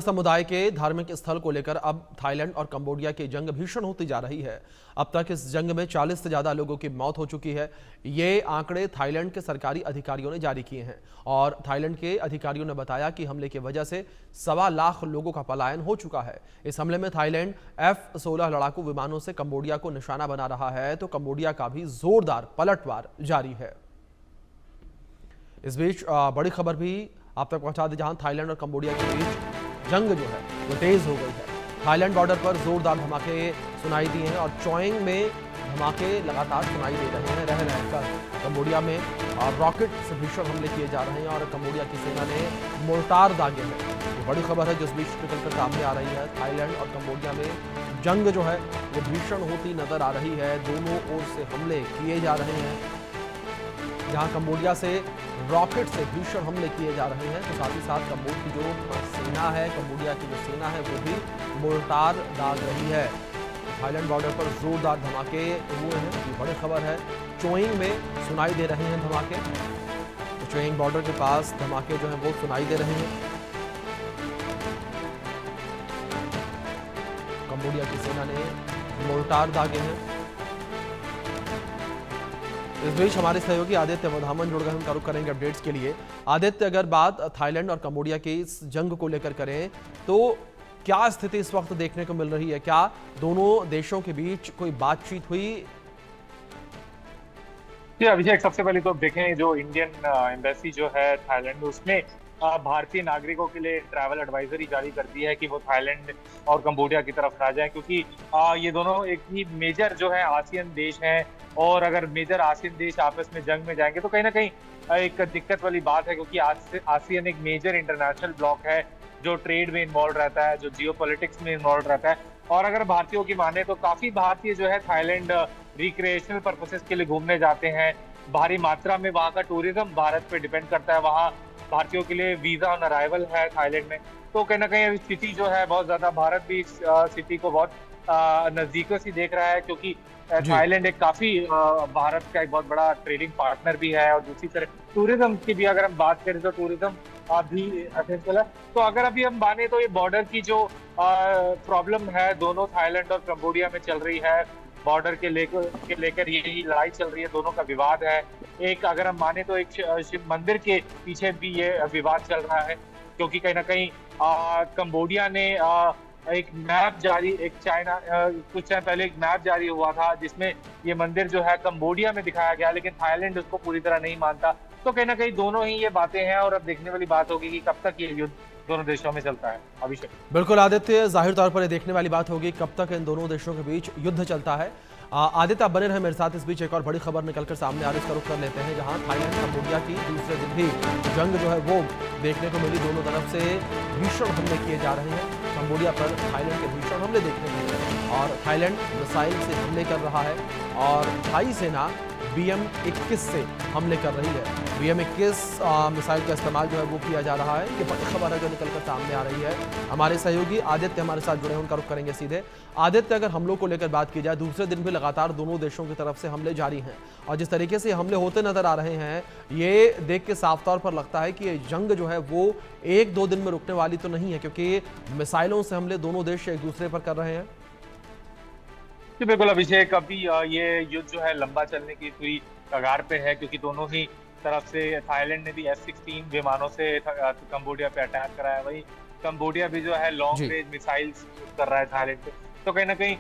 समुदाय के धार्मिक स्थल को लेकर अब थाईलैंड और कंबोडिया की जंग भीषण होती जा रही है। अब तक इस जंग में 40 से ज्यादा लोगों की मौत हो चुकी है। ये आंकड़े थाईलैंड के सरकारी अधिकारियों ने जारी किए हैं और थाईलैंड के अधिकारियों ने बताया कि हमले की वजह से 1.25 लाख लोगों का पलायन हो चुका है। इस हमले में थाईलैंड F-16 लड़ाकू विमानों से कंबोडिया को निशाना बना रहा है, तो कंबोडिया का भी जोरदार पलटवार जारी है। इस बीच बड़ी खबर भी आप तक पहुंचा दी, जहां थाईलैंड और कंबोडिया के बीच जंग जो है वो तेज हो गई है। थाईलैंड बॉर्डर पर जोरदार धमाके सुनाई दिए हैं और चोइंग में धमाके लगातार सुनाई दे रहे हैं। रह रहकर कंबोडिया में रॉकेट से भीषण हमले किए जा रहे हैं और कंबोडिया की सेना ने मोर्टार दागे हैं। ये बड़ी खबर है जिस बीच निकलकर सामने आ रही है। थाईलैंड और कंबोडिया में जंग जो है वो भीषण होती नजर आ रही है। दोनों ओर से हमले किए जा रहे हैं। जहां कंबोडिया से रॉकेट से भीषण हमले किए जा रहे हैं, तो साथ ही साथ कंबोडिया की जो सेना है, कंबोडिया की जो सेना है वो भी मोर्टार दाग रही है। थाईलैंड बॉर्डर पर जोरदार धमाके हुए हैं, ये बड़ी खबर है। चोइंग में सुनाई दे रहे हैं धमाके, तो चोइंग बॉर्डर के पास धमाके जो हैं वो सुनाई दे रहे हैं। कंबोडिया की सेना ने मोर्टार दागे हैं। इस बीच हमारे सहयोगी आदित्य वधामन जुड़ गए, हम रुख करेंगे अपडेट्स के लिए। आदित्य, अगर बात थाईलैंड और कंबोडिया की इस जंग को लेकर करें तो क्या स्थिति इस वक्त देखने को मिल रही है? क्या दोनों देशों के बीच कोई बातचीत हुई? जी अभिषेक, सबसे पहले तो देखें, जो इंडियन एम्बेसी जो है थाईलैंड, उसने भारतीय नागरिकों के लिए ट्रैवल एडवाइजरी जारी कर दी है कि वो थाईलैंड और कंबोडिया की तरफ ना जाएं, क्योंकि ये दोनों एक ही मेजर जो है आसियान देश हैं। और अगर मेजर आसियान देश आपस में जंग में जाएंगे तो कहीं ना कहीं एक दिक्कत वाली बात है, क्योंकि आसियान एक मेजर इंटरनेशनल ब्लॉक है जो ट्रेड में इन्वॉल्व रहता है, जो जियो पॉलिटिक्स में इन्वॉल्व रहता है। और अगर भारतीयों की माने तो काफी भारतीय जो है थाईलैंड रिक्रिएशनल पर्पसेस के लिए घूमने जाते हैं। भारी मात्रा में वहाँ का टूरिज्म भारत पे डिपेंड करता है। वहाँ भारतीयों के लिए वीजा ऑन अराइवल है थाईलैंड में। तो कहीं ना कहीं स्थिति जो है बहुत ज्यादा, भारत भी इस स्थिति को बहुत नजदीकों से देख रहा है, क्योंकि थाईलैंड एक काफी भारत का एक बहुत बड़ा ट्रेडिंग पार्टनर भी है। और दूसरी तरफ टूरिज्म की भी अगर हम बात करें तो टूरिज्म भी एसेंशियल है। तो अगर अभी हम माने तो ये बॉर्डर की जो प्रॉब्लम है दोनों थाईलैंड और कंबोडिया में चल रही है, बॉर्डर के लेकर यही लड़ाई चल रही है, दोनों का विवाद है। एक अगर हम माने तो एक शिव मंदिर के पीछे भी ये विवाद चल रहा है, क्योंकि कहीं ना कहीं कंबोडिया ने एक मैप जारी, एक चाइना कुछ टाइम पहले एक मैप जारी हुआ था जिसमें ये मंदिर जो है कंबोडिया में दिखाया गया, लेकिन थाईलैंड उसको पूरी तरह नहीं मानता। तो कहीं ना कहीं दोनों ही ये बातें हैं और अब देखने वाली बात होगी कि कब तक ये युद्ध दोनों देशों में चलता है। अभिषेक, बिल्कुल आदित्य, जाहिर तौर पर ये देखने वाली बात होगी कब तक इन दोनों देशों के बीच युद्ध चलता है। आदित्य, आप बने रहे मेरे साथ। इस बीच एक और बड़ी खबर निकलकर सामने आ रही है, इसका रुख कर लेते हैं, जहां थाईलैंड कंबोडिया की दूसरे दिन भी जंग जो है वो देखने को मिली। दोनों तरफ से भीषण हमले किए जा रहे हैं। कंबोडिया पर थाईलैंड के भीषण हमले देखने को मिले हैं और थाईलैंड मिसाइल से हमले कर रहा है और थाई सेना BM-21 से हमले कर रही है। BM-21 मिसाइल का इस्तेमाल जो है वो किया जा रहा है। ये बड़ी खबर है जो निकलकर सामने आ रही है। हमारे सहयोगी आदित्य हमारे साथ जुड़े हैं, उनका रुख करेंगे सीधे। आदित्य, अगर हमलों को लेकर बात की जाए, दूसरे दिन भी लगातार दोनों देशों की तरफ से हमले जारी हैं और जिस तरीके से हमले होते नजर आ रहे हैं, ये देख के साफ तौर पर लगता है कि ये जंग जो है वो 1-2 दिन में रुकने वाली तो नहीं है, क्योंकि मिसाइलों से हमले दोनों देश एक दूसरे पर कर रहे हैं। जी बिल्कुल अभिषेक, अभी ये युद्ध जो है लंबा चलने की पूरी कगार पे है, क्योंकि दोनों ही तरफ से थाईलैंड ने भी F-16 विमानों से कंबोडिया पे अटैक करा है, वही कंबोडिया भी जो है लॉन्ग रेंज मिसाइल्स कर रहा है थाईलैंड पे। तो कहीं ना कहीं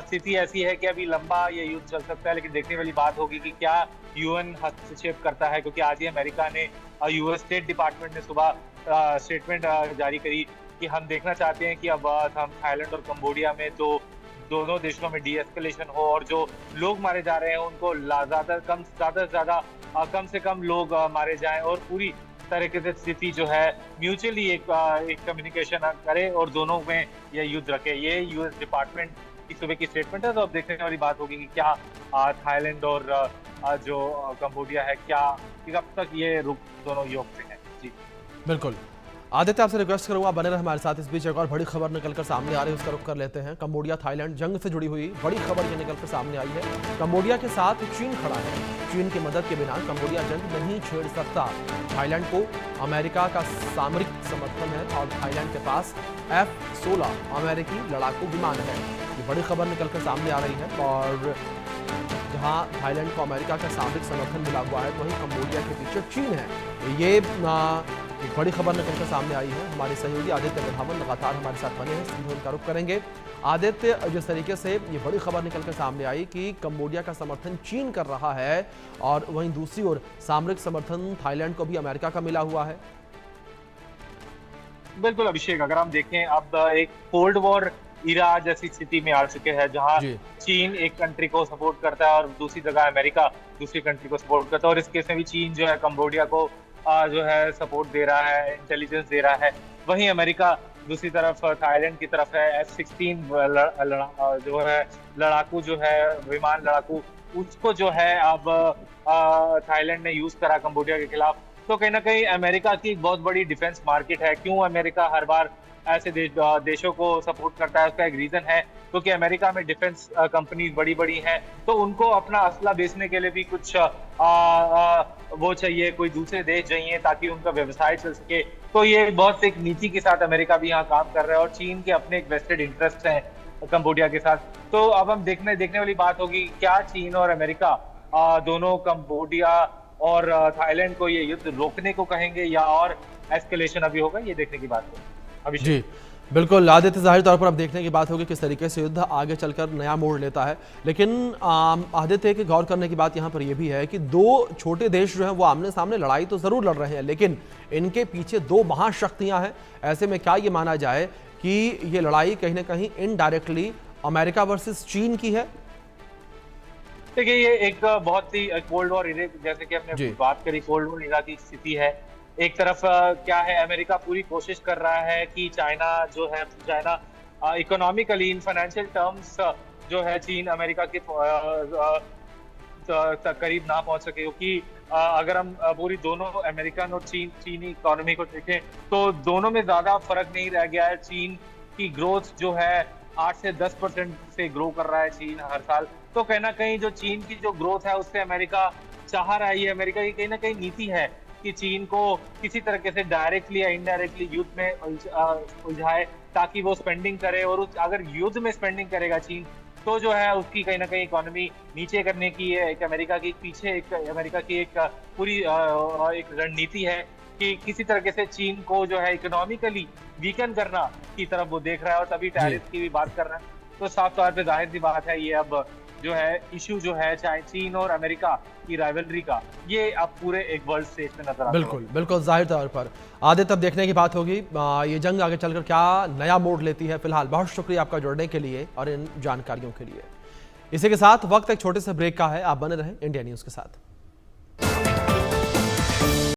स्थिति ऐसी है कि अभी लंबा ये युद्ध चल सकता है, लेकिन देखने वाली बात होगी कि क्या UN हस्तक्षेप करता है, क्योंकि आज ही अमेरिका ने, US स्टेट डिपार्टमेंट ने सुबह स्टेटमेंट जारी करी कि हम देखना चाहते हैं कि अब हम थाईलैंड और कंबोडिया में जो दोनों देशों में डी-एस्केलेशन हो और जो लोग मारे जा रहे हैं उनको ज्यादा कम से कम लोग मारे जाएं और पूरी तरीके से स्थिति जो है म्यूचुअली एक कम्युनिकेशन करे और दोनों में ये युद्ध रखे। ये US डिपार्टमेंट की सुबह की स्टेटमेंट है। तो अब देखने वाली बात होगी कि क्या थाईलैंड और जो कंबोडिया है, क्या कब तक ये रुक दोनों योग से है। जी बिल्कुल आदित्य, आपसे रिक्वेस्ट करूंगा बने रहे हमारे साथ। इस बीच एक और बड़ी खबर निकलकर सामने आ रही है, उसका रुख कर लेते हैं। कंबोडिया थाईलैंड जंग से जुड़ी हुई बड़ी खबर ये निकलकर सामने आई है। कंबोडिया के साथ चीन खड़ा है। चीन की मदद के बिना कंबोडिया जंग नहीं छेड़ सकता। थाईलैंड को अमेरिका का सामरिक समर्थन है और थाईलैंड के पास F-16 अमेरिकी लड़ाकू विमान है। ये बड़ी खबर निकलकर सामने आ रही है और जहां थाईलैंड को अमेरिका का सामरिक समर्थन मिला हुआ है, वहीं कंबोडिया के पीछे चीन है। ये एक बड़ी खबर निकलकर सामने आई है। हमारे सहयोगी आदित्य विधावन लगातार हमारे साथ बने हैं, सीधे उनका रुख करेंगे। आदित्य, जिस तरीके से ये बड़ी खबर निकलकर सामने आई कि कंबोडिया का समर्थन चीन कर रहा है और वहीं दूसरी ओर सामरिक समर्थन थाईलैंड को भी अमेरिका का मिला हुआ है। बिल्कुल अभिषेक, अगर हम देखें अब एक कोल्ड वॉर इरा जैसी स्थिति में आ चुके हैं, जहां चीन एक कंट्री को सपोर्ट करता है और दूसरी जगह अमेरिका दूसरी कंट्री को सपोर्ट करता है। और इस केस में भी चीन जो है कंबोडिया को जो है सपोर्ट दे रहा है, इंटेलिजेंस दे रहा है। वहीं अमेरिका दूसरी तरफ थाईलैंड की तरफ है। F-16 जो है लड़ाकू जो है विमान लड़ाकू, उसको जो है अब थाईलैंड ने यूज करा कंबोडिया के खिलाफ। तो कहीं ना कहीं अमेरिका की एक बहुत बड़ी डिफेंस मार्केट है। क्यों अमेरिका हर बार ऐसे देशों को सपोर्ट करता है, उसका एक रीजन है क्योंकि अमेरिका में डिफेंस कंपनीज बड़ी बड़ी हैं, तो उनको अपना असला बेचने के लिए भी कुछ वो चाहिए, कोई दूसरे देश चाहिए ताकि उनका व्यवसाय चल सके। तो ये बहुत एक नीति के साथ अमेरिका भी यहाँ काम कर रहा है और चीन के अपने एक वेस्टेड इंटरेस्ट हैं कंबोडिया के साथ। तो अब हम देखने वाली बात होगी, क्या चीन और अमेरिका दोनों कंबोडिया और थाईलैंड को ये युद्ध रोकने को कहेंगे या और एस्केलेशन अभी होगा, ये देखने की बात है। जी बिल्कुल आदित्य, जाहिर तौर पर अब देखने की बात होगी किस तरीके से युद्ध आगे चलकर नया मोड़ लेता है। लेकिन आदित्य, की गौर करने की बात यहाँ पर यह भी है कि दो छोटे देश जो हैं वो आमने सामने लड़ाई तो जरूर लड़ रहे हैं, लेकिन इनके पीछे दो महाशक्तियां हैं। ऐसे में क्या ये माना जाए कि ये लड़ाई कहीं ना कहीं इनडायरेक्टली अमेरिका वर्सेस चीन की है? देखिए, ये एक बहुत ही कोल्ड वॉर इरा, जैसे कि हमने बात करी, कोल्ड वॉर इरा की स्थिति है। एक तरफ क्या है, अमेरिका पूरी कोशिश कर रहा है कि China economically in financial terms जो है चीन अमेरिका के करीब ना पहुंच सके। क्योंकि अगर हम पूरी दोनों अमेरिकन और चीनी इकोनॉमी को देखें तो दोनों में ज्यादा फर्क नहीं रह गया है। चीन की ग्रोथ जो है 8 से 10% से ग्रो कर रहा है चीन हर साल। तो कहीं ना कहीं जो चीन की जो ग्रोथ है उससे अमेरिका चाह रहा है, ये अमेरिका की कहीं ना कहीं नीति है कि चीन को किसी तरीके से डायरेक्टली या इनडायरेक्टली युद्ध में उलझाए ताकि वो स्पेंडिंग करे। और अगर युद्ध में स्पेंडिंग करेगा चीन तो जो है उसकी कहीं ना कहीं इकोनॉमी नीचे करने की एक अमेरिका की पूरी एक रणनीति है कि किसी तरीके से चीन को जो है इकोनॉमिकली वीकन करना की तरफ वो देख रहा है और तभी टैरिफ की भी बात कर रहा है। तो साफ तौर पे जाहिर सी बात है, ये अब जो है इशू जो है चाहे चीन और अमेरिका की राइवलरी का, ये अब पूरे एक वर्ल्ड स्टेज पे नजर आता है। बिल्कुल जाहिर तौर पर आदित्य, अब देखने की बात होगी ये जंग आगे चलकर क्या नया मोड़ लेती है। फिलहाल बहुत शुक्रिया आपका जुड़ने के लिए और इन जानकारियों के लिए। इसी के साथ वक्त एक छोटे से ब्रेक का है, आप बने रहें इंडिया न्यूज के साथ।